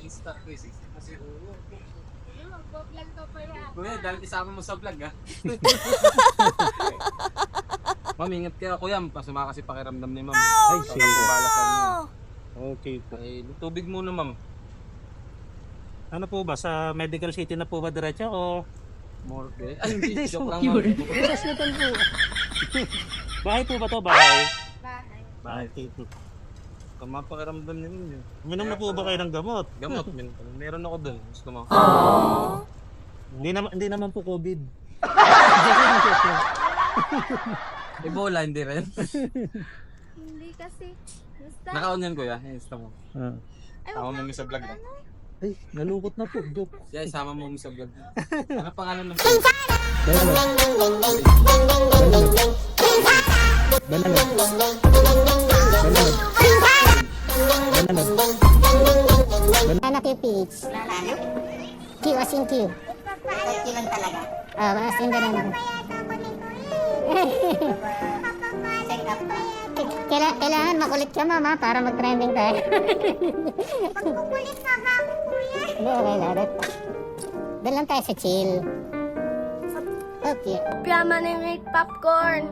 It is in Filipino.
Insta 360 kasi. Mag-vlog ka pa yan. Kuya, dahil isama mo sa vlog ha. Ma'am, ingat kayo kuya. Pasama kasi pakiramdam ni ma'am. Ay, Baka sige. po bala sa inyo. Okay po. Ay, tubig muna ma'am. Ano po ba? Sa Medical City na po ba diretso o? More day. Ay, hindi. Hindi, Joke lang cure. ma'am. Hospital po. Bahay po ba to? Bahay? Bahay. Bahay. Kama pakiramdam niyo yun. Minom na po ba kayo ng gamot? Gamot, meron ako dun. Gusto mo? Hindi naman po COVID. Ebola, hindi rin. Hindi kasi. Basta. Naka-on yan kuya. Insta mo. Ah. Ay, Tama wag mo na sa vlog na. Ay, nalungkot na po. Joke. Siya, isama mo sa vlog. Ano pangalan ng Banana PPH. Q as in Q. Q lang talaga. As in banana. Check up. Kailangan makulit ka mama para mag-trending tayo. Magkukulit na ba ako, kuya? Hindi, okay lang. Doon lang tayo sa chill. Okay. Grandma na make popcorn.